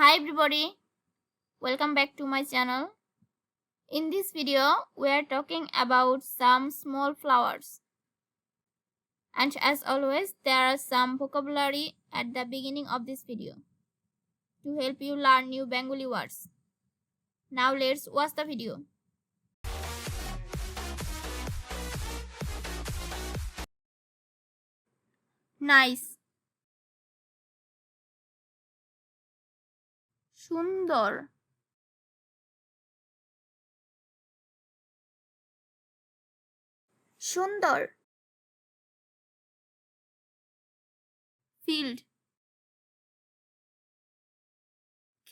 Hi everybody, welcome back to my channel. In this video, we are talking about some small flowers. And as always, there are some vocabulary at the beginning of this video to help you learn new Bengali words. Now let's watch the video. Nice. Sundor. Sundor. Field.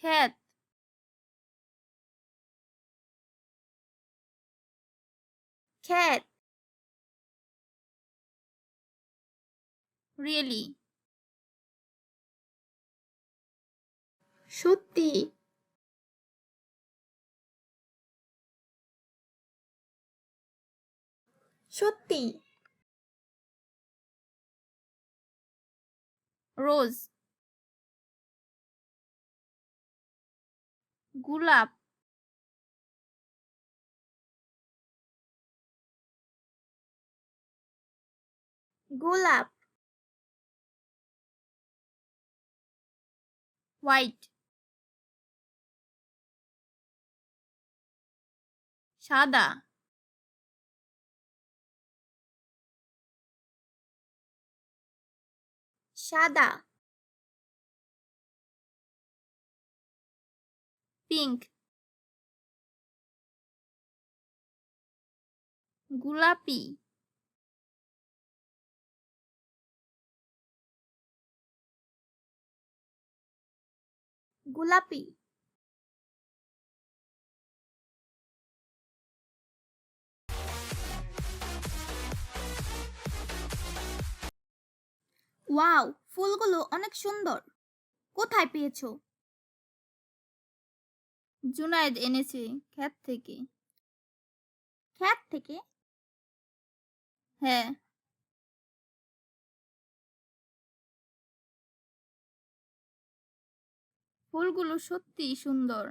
Khet. Khet. Really. Sotti-i. Sotti-i. Rose. Gulap. Gulap. White. Sada. Sada. Pink. Golapi. Golapi. Wow, ফুলগুলো অনেক সুন্দর। কোথায় পেয়েছো? জুনায়েদ এনেছে ক্ষেত থেকে। ক্ষেত থেকে? হ্যাঁ। ফুলগুলো সত্যিই সুন্দর।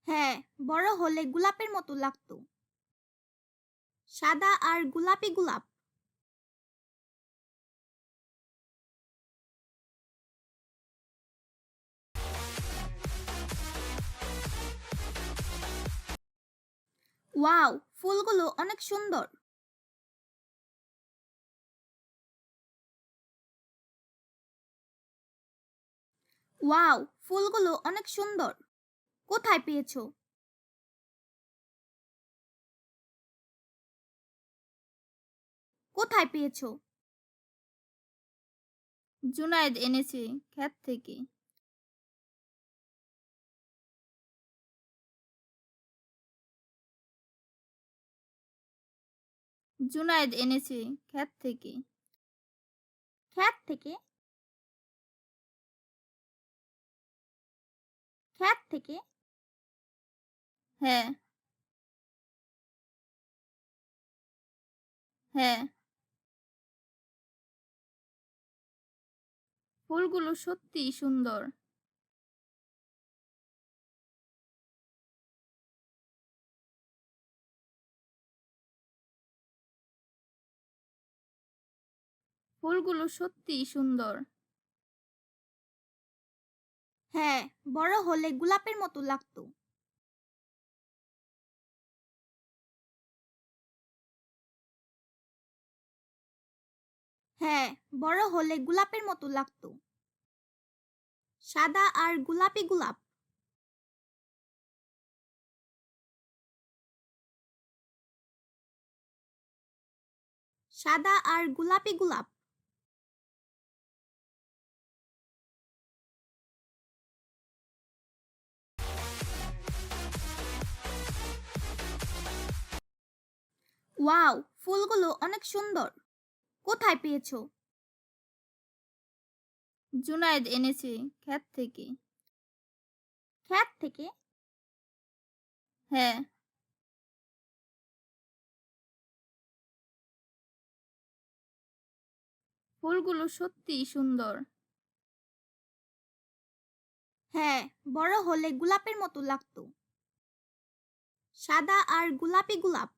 হ্যাঁ, বড় হলে গোলাপের মতো লাগতো। সাদা আর গোলাপি গোলাপ। ওয়াও, ফুলগুলো অনেক সুন্দর। ওয়াও, ফুলগুলো অনেক সুন্দর। কোথায় পেয়েছো? কোথায় পেয়েছো? জুনায়েদ এনেছে ক্ষেত থেকে। জুনায়েদ এনেছে ক্ষেত থেকে। ক্ষেত থেকে? ক্ষেত থেকে? হ্যাঁ। হ্যাঁ। ফুলগুলো সত্যিই সুন্দর। ফুলগুলো সত্যিই সুন্দর। হ্যাঁ, বড় হলে গোলাপের মতো লাগতো। হ্যাঁ, বড় হলে গোলাপের মতো লাগতো। সাদা আর গোলাপি গোলাপ। সাদা আর গোলাপি গোলাপ। ওয়াও, ফুলগুলো অনেক সুন্দর। কোথায় পেয়েছো? জুনায়েদ এনেছে ক্ষেত থেকে। ক্ষেত থেকে? হ্যাঁ। ফুলগুলো সত্যিই সুন্দর। হ্যাঁ, বড় হলে গোলাপের মতো লাগতো। সাদা আর গোলাপি গোলাপ